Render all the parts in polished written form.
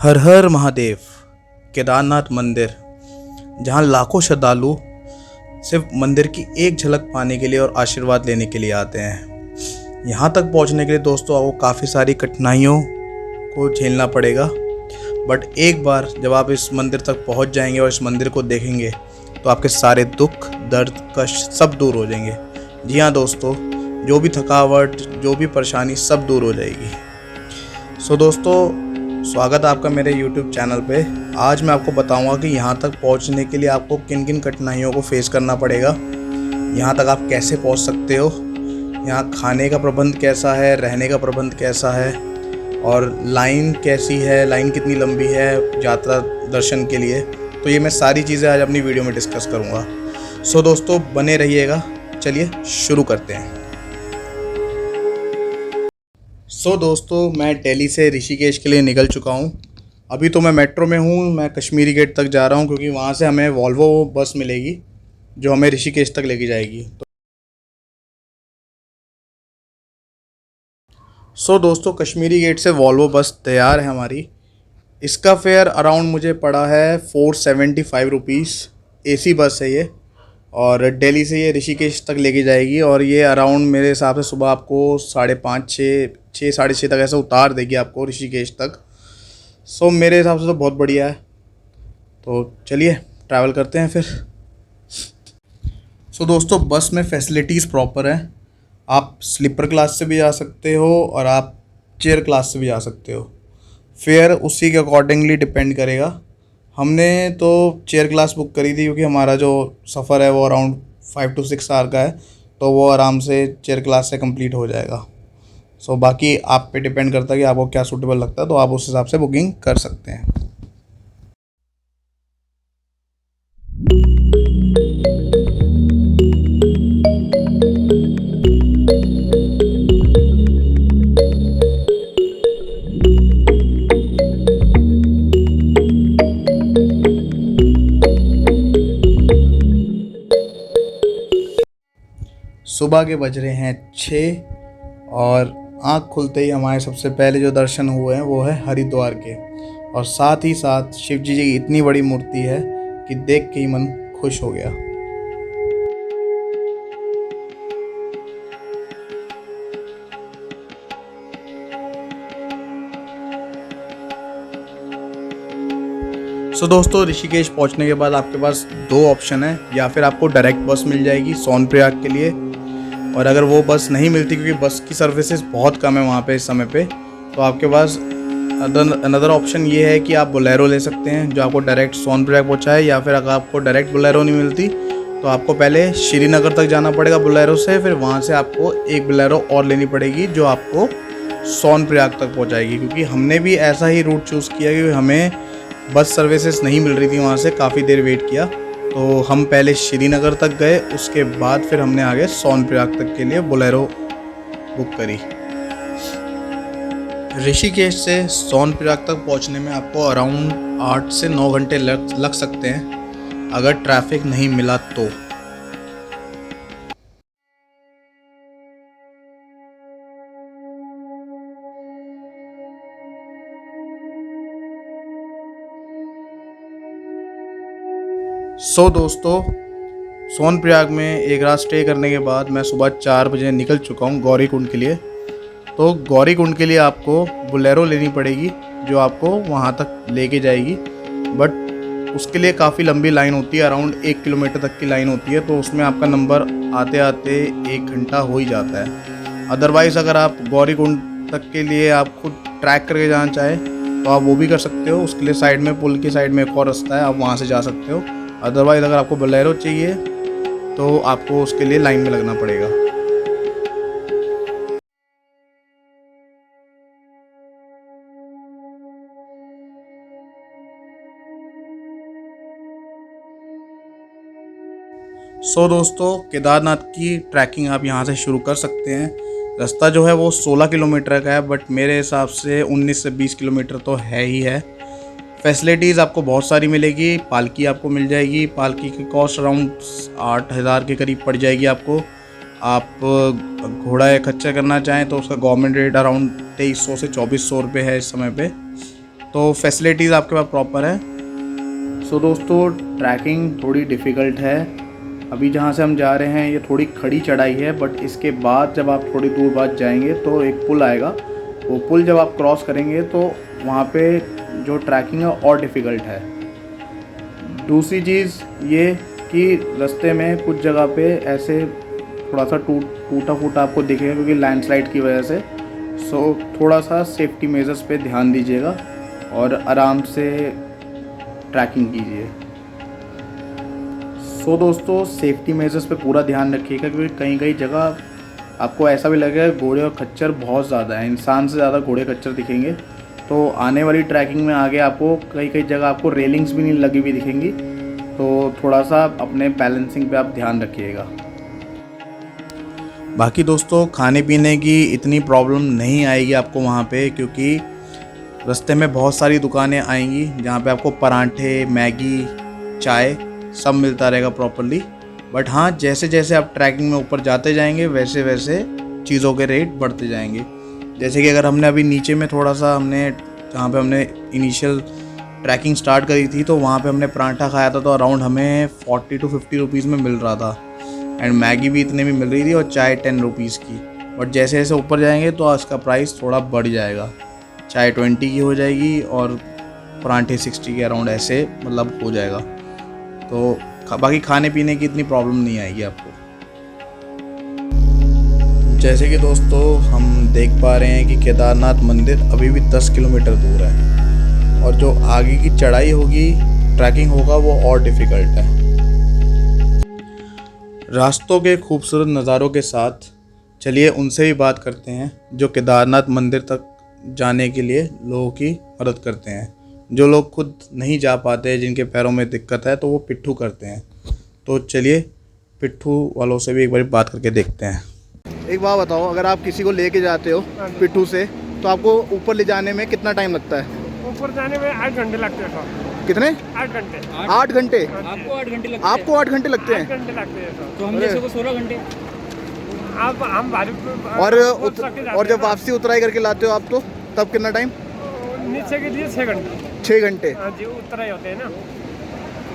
हर हर महादेव। केदारनाथ मंदिर, जहाँ लाखों श्रद्धालु सिर्फ मंदिर की एक झलक पाने के लिए और आशीर्वाद लेने के लिए आते हैं। यहाँ तक पहुँचने के लिए दोस्तों आपको काफ़ी सारी कठिनाइयों को झेलना पड़ेगा, बट एक बार जब आप इस मंदिर तक पहुँच जाएंगे और इस मंदिर को देखेंगे तो आपके सारे दुख, दर्द, कष्ट सब दूर हो जाएंगे। जी हाँ दोस्तों, जो भी थकावट, जो भी परेशानी सब दूर हो जाएगी। सो दोस्तों, स्वागत है आपका मेरे YouTube चैनल पे। आज मैं आपको बताऊंगा कि यहाँ तक पहुँचने के लिए आपको किन किन कठिनाइयों को फेस करना पड़ेगा, यहाँ तक आप कैसे पहुँच सकते हो, यहाँ खाने का प्रबंध कैसा है, रहने का प्रबंध कैसा है और लाइन कैसी है, लाइन कितनी लंबी है यात्रा दर्शन के लिए। तो ये मैं सारी चीज़ें आज अपनी वीडियो में डिस्कस करूँगा। सो दोस्तों बने रहिएगा। चलिए शुरू करते हैं। दोस्तों, मैं दिल्ली से ऋषिकेश के लिए निकल चुका हूँ। अभी तो मैं मेट्रो में हूँ, मैं कश्मीरी गेट तक जा रहा हूँ क्योंकि वहाँ से हमें वॉल्वो बस मिलेगी जो हमें ऋषिकेश तक लेके जाएगी। दोस्तों, कश्मीरी गेट से वॉल्वो बस तैयार है हमारी। इसका फेयर अराउंड मुझे पड़ा है 475 रुपीज़। AC बस है ये और दिल्ली से ये ऋषिकेश तक लेके जाएगी और ये अराउंड मेरे हिसाब से सुबह आपको 5:30 6 साढ़े 6 तक ऐसे उतार देगी आपको ऋषिकेश तक। मेरे हिसाब से तो बहुत बढ़िया है। तो चलिए ट्रैवल करते हैं फिर। दोस्तों, बस में फैसिलिटीज़ प्रॉपर हैं। आप स्लीपर क्लास से भी जा सकते हो और आप चेयर क्लास से भी जा सकते हो। फेयर उसी के अकॉर्डिंगली डिपेंड करेगा। हमने तो चेयर क्लास बुक करी थी क्योंकि हमारा जो सफ़र है वो अराउंड 5 to 6 आवर का है, तो वो आराम से चेयर क्लास से कंप्लीट हो जाएगा। बाकी आप पे डिपेंड करता है कि आपको क्या सूटेबल लगता है, तो आप उस हिसाब से बुकिंग कर सकते हैं। सुबह के बज रहे हैं 6 और आँख खुलते ही हमारे सबसे पहले जो दर्शन हुए हैं वो है हरिद्वार के। और साथ ही साथ शिव जी की इतनी बड़ी मूर्ति है कि देख के ही मन खुश हो गया। दोस्तों, ऋषिकेश पहुंचने के बाद आपके पास 2 ऑप्शन है। या फिर आपको डायरेक्ट बस मिल जाएगी सोनप्रयाग के लिए, और अगर वो बस नहीं मिलती क्योंकि बस की सर्विसेज बहुत कम है वहाँ पे इस समय पे, तो आपके पास अनदर ऑप्शन ये है कि आप बोलेरो ले सकते हैं जो आपको डायरेक्ट सोनप्रयाग पहुँचाए। या फिर अगर आपको डायरेक्ट बोलेरो नहीं मिलती तो आपको पहले श्रीनगर तक जाना पड़ेगा बोलेरो से, फिर वहाँ से आपको एक बोलेरो और लेनी पड़ेगी जो आपको सोनप्रयाग तक पहुँचाएगी। क्योंकि हमने भी ऐसा ही रूट चूज़ किया क्योंकि हमें बस सर्विसेज नहीं मिल रही थी, वहाँ से काफ़ी देर वेट किया, तो हम पहले श्रीनगर तक गए, उसके बाद फिर हमने आगे सोनप्रयाग तक के लिए बोलेरो बुक करी। ऋषिकेश से सोनप्रयाग तक पहुँचने में आपको अराउंड 8 से 9 घंटे लग सकते हैं अगर ट्रैफिक नहीं मिला तो। दोस्तों, सोनप्रयाग में एक रात स्टे करने के बाद मैं सुबह 4 बजे निकल चुका हूँ गौरीकुंड के लिए। तो गौरीकुंड के लिए आपको बोलेरो लेनी पड़ेगी जो आपको वहाँ तक लेके जाएगी, बट उसके लिए काफ़ी लंबी लाइन होती है, अराउंड 1 किलोमीटर तक की लाइन होती है, तो उसमें आपका नंबर आते आते 1 घंटा हो ही जाता है। अदरवाइज़ अगर आप गौरीकुंड तक के लिए आप खुद ट्रैक करके जाना चाहें तो आप वो भी कर सकते हो। उसके लिए साइड में, पुल की साइड में एक और रास्ता है, आप वहाँ से जा सकते हो। अदरवाइज़ अगर आपको बोलेरो चाहिए तो आपको उसके लिए लाइन में लगना पड़ेगा। दोस्तों, केदारनाथ की ट्रैकिंग आप यहाँ से शुरू कर सकते हैं। रास्ता जो है वो 16 किलोमीटर का है, बट मेरे हिसाब से 19 से 20 किलोमीटर तो है ही है। फैसिलिटीज़ आपको बहुत सारी मिलेगी। पालकी आपको मिल जाएगी, पालकी की कॉस्ट अराउंड 8,000 के करीब पड़ जाएगी आपको। आप घोड़ा या खच्चर करना चाहें तो उसका गवर्नमेंट रेट अराउंड 2300 से 2400 रुपये है इस समय पे। तो फैसिलिटीज़ आपके पास प्रॉपर है। सो दोस्तों, ट्रैकिंग थोड़ी डिफ़िकल्ट है। अभी जहाँ से हम जा रहे हैं ये थोड़ी खड़ी चढ़ाई है, बट इसके बाद जब आप थोड़ी दूर बाद जाएंगे तो एक पुल आएगा। वो पुल जब आप क्रॉस करेंगे तो वहाँ पे जो ट्रैकिंग है और डिफ़िकल्ट है। दूसरी चीज़ ये कि रास्ते में कुछ जगह पे ऐसे थोड़ा सा टूटा फूटा आपको दिखेगा क्योंकि लैंडस्लाइड की वजह से। सो थोड़ा सा सेफ्टी मेजर्स पे ध्यान दीजिएगा और आराम से ट्रैकिंग कीजिए। सो दोस्तों, सेफ्टी मेजर्स पे पूरा ध्यान रखिएगा क्योंकि कहीं कहीं जगह आपको ऐसा भी लगेगा घोड़े और खच्चर बहुत ज़्यादा है, इंसान से ज़्यादा घोड़े खच्चर दिखेंगे। तो आने वाली ट्रैकिंग में आगे आपको कई कई जगह आपको रेलिंग्स भी नहीं लगी हुई दिखेंगी, तो थोड़ा सा अपने बैलेंसिंग पे आप ध्यान रखिएगा। बाकी दोस्तों, खाने पीने की इतनी प्रॉब्लम नहीं आएगी आपको वहाँ पे, क्योंकि रास्ते में बहुत सारी दुकानें आएंगी जहाँ पे आपको पराठे, मैगी, चाय सब मिलता रहेगा प्रॉपरली। बट हाँ, जैसे जैसे आप ट्रैकिंग में ऊपर जाते जाएंगे वैसे वैसे चीज़ों के रेट बढ़ते जाएंगे। जैसे कि अगर हमने अभी नीचे में थोड़ा सा जहाँ पे हमने इनिशियल ट्रैकिंग स्टार्ट करी थी तो वहाँ पे हमने पराठा खाया था, तो अराउंड हमें 40 to 50 रुपीज़ में मिल रहा था। एंड मैगी भी इतने में मिल रही थी और चाय 10 रुपीज़ की। बट जैसे जैसे ऊपर जाएंगे तो इसका प्राइस थोड़ा बढ़ जाएगा, चाय 20 की हो जाएगी और पराठे 60 के अराउंड ऐसे मतलब हो जाएगा। तो बाकी खाने पीने की इतनी प्रॉब्लम नहीं आएगी आपको। जैसे कि दोस्तों हम देख पा रहे हैं कि केदारनाथ मंदिर अभी भी 10 किलोमीटर दूर है और जो आगे की चढ़ाई होगी, ट्रैकिंग होगा, वो और डिफ़िकल्ट है। रास्तों के खूबसूरत नज़ारों के साथ चलिए उनसे भी बात करते हैं जो केदारनाथ मंदिर तक जाने के लिए लोगों की मदद करते हैं। जो लोग खुद नहीं जा पाते, जिनके पैरों में दिक्कत है, तो वो पिट्ठू करते हैं। तो चलिए पिट्ठू वालों से भी एक बार बात करके देखते हैं। एक बात बताओ, अगर आप किसी को लेके जाते हो पिट्ठू से तो आपको ऊपर ले जाने में कितना टाइम लगता है? ऊपर जाने में 8 घंटे लगते हैं सर। कितने? 8 घंटे। 8 घंटे? आपको 8 घंटे लगते हैं? आपको 8 घंटे लगते हैं? 8 घंटे लगते हैं सर। तो हम जैसे को 16 घंटे। आप हम भारी और जब वापसी उतराई करके लाते हो आप तो तब कितना टाइम? नीचे के लिए 6 घंटे। 6 घंटे? हाँ जी, उतराई होते हैं ना।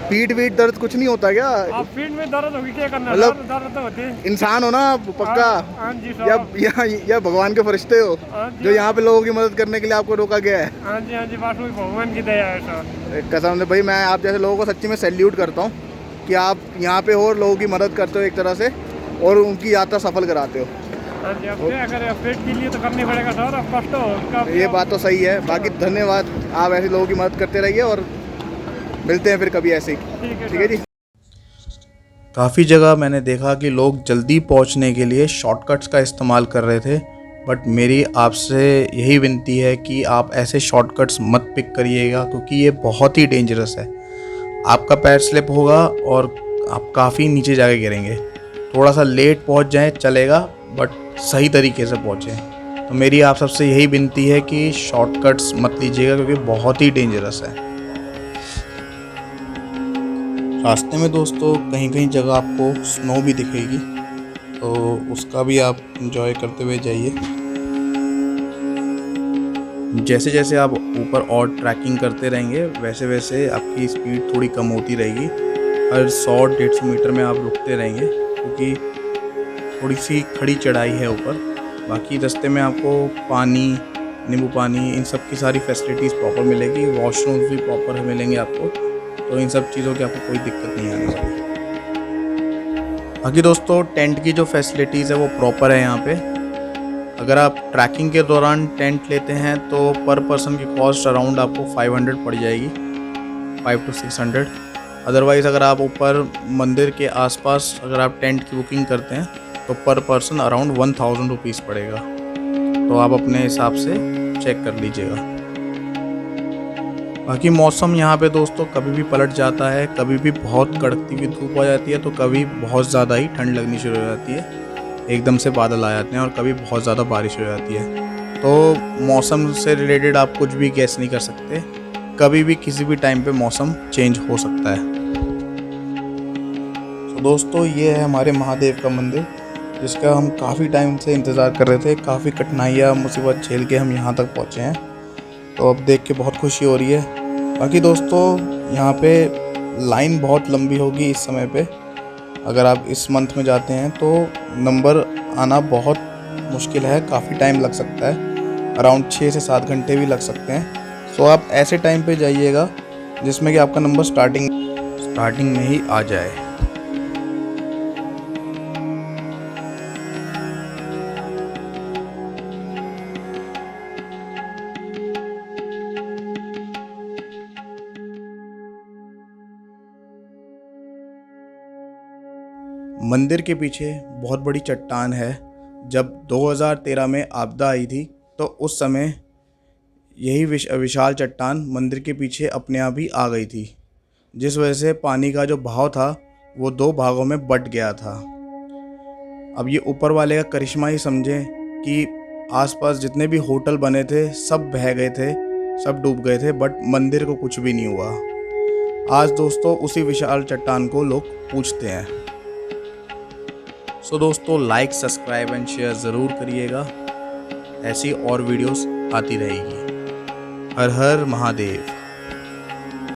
पीठ वीठ दर्द कुछ नहीं होता क्या? आप पीठ में दर्द होगी, क्या करना? मतलब दर्द तो होते हैं। इंसान हो ना आप पक्का? हाँ जी सर। या भगवान के फरिश्ते हो जो यहाँ पे लोगों की मदद करने के लिए आपको रोका गया है? हाँ जी हाँ जी, वास्तव में भगवान की दया है सर। कसम से भाई, मैं आप जैसे लोगों को सच्ची में सैल्यूट करता हूँ कि आप यहाँ पे हो और लोगों की मदद करते हो एक तरह से और उनकी यात्रा सफल कराते हो। हाँ जी, अब क्या करें, पेट के लिए तो करनी पड़ेगा सर, अब कष्ट हो। ये बात तो सही है। बाकी धन्यवाद, आप ऐसे लोगों की मदद करते रहिए और मिलते हैं फिर कभी ऐसे ही। ठीक है जी। काफ़ी जगह मैंने देखा कि लोग जल्दी पहुंचने के लिए शॉर्टकट्स का इस्तेमाल कर रहे थे, बट मेरी आपसे यही विनती है कि आप ऐसे शॉर्टकट्स मत पिक करिएगा क्योंकि ये बहुत ही डेंजरस है। आपका पैर स्लिप होगा और आप काफ़ी नीचे जाके गिरेंगे। थोड़ा सा लेट पहुंच जाएं चलेगा, बट सही तरीके से पहुंचें। तो मेरी आप सबसे यही विनती है कि शॉर्टकट्स मत लीजिएगा क्योंकि बहुत ही डेंजरस है। रास्ते में दोस्तों कहीं कहीं जगह आपको स्नो भी दिखेगी, तो उसका भी आप एंजॉय करते हुए जाइए। जैसे जैसे आप ऊपर और ट्रैकिंग करते रहेंगे वैसे वैसे आपकी स्पीड थोड़ी कम होती रहेगी। हर 100-150 मीटर में आप रुकते रहेंगे क्योंकि थोड़ी सी खड़ी चढ़ाई है ऊपर। बाकी रास्ते में आपको पानी, नींबू पानी, इन सब की सारी फैसिलिटीज़ प्रॉपर मिलेगी। वॉशरूम्स भी प्रॉपर मिलेंगे आपको, तो इन सब चीज़ों की आपको कोई दिक्कत नहीं आने वाली। बाकी दोस्तों टेंट की जो फैसिलिटीज़ है वो प्रॉपर है यहाँ पे। अगर आप ट्रैकिंग के दौरान टेंट लेते हैं तो पर पर्सन की कॉस्ट अराउंड आपको 500 पड़ जाएगी, 5 to 600। अदरवाइज़ अगर आप ऊपर मंदिर के आसपास अगर आप टेंट की बुकिंग करते हैं तो पर पर्सन अराउंड 1000 रुपीज़ पड़ेगा। तो आप अपने हिसाब से चेक कर लीजिएगा। बाकी मौसम यहाँ पे दोस्तों कभी भी पलट जाता है, कभी भी बहुत कड़कती हुई धूप आ जाती है तो कभी बहुत ज़्यादा ही ठंड लगनी शुरू हो जाती है, एकदम से बादल आ जाते हैं और कभी बहुत ज़्यादा बारिश हो जाती है। तो मौसम से रिलेटेड आप कुछ भी गैस नहीं कर सकते, कभी भी किसी भी टाइम पे मौसम चेंज हो सकता है। तो दोस्तों ये है हमारे महादेव का मंदिर जिसका हम काफ़ी टाइम से इंतज़ार कर रहे थे। काफ़ी कठिनाइयाँ मुसीबत झेल के हम यहाँ तक पहुँचे हैं। तो अब देख के बहुत खुशी हो रही है। बाकी दोस्तों यहाँ पे लाइन बहुत लंबी होगी इस समय पे। अगर आप इस मंथ में जाते हैं तो नंबर आना बहुत मुश्किल है, काफ़ी टाइम लग सकता है, अराउंड 6 से 7 घंटे भी लग सकते हैं। सो आप ऐसे टाइम पे जाइएगा जिसमें कि आपका नंबर स्टार्टिंग में ही आ जाए। मंदिर के पीछे बहुत बड़ी चट्टान है। जब 2013 में आपदा आई थी तो उस समय यही विशाल चट्टान मंदिर के पीछे अपने आप ही आ गई थी, जिस वजह से पानी का जो बहाव था वो 2 भागों में बट गया था। अब ये ऊपर वाले का करिश्मा ही समझें कि आसपास जितने भी होटल बने थे सब बह गए थे, सब डूब गए थे, बट मंदिर को कुछ भी नहीं हुआ। आज दोस्तों उसी विशाल चट्टान को लोग पूजते हैं। सो दोस्तों लाइक, सब्सक्राइब एंड शेयर ज़रूर करिएगा, ऐसी और वीडियोस आती रहेगी। हर हर महादेव।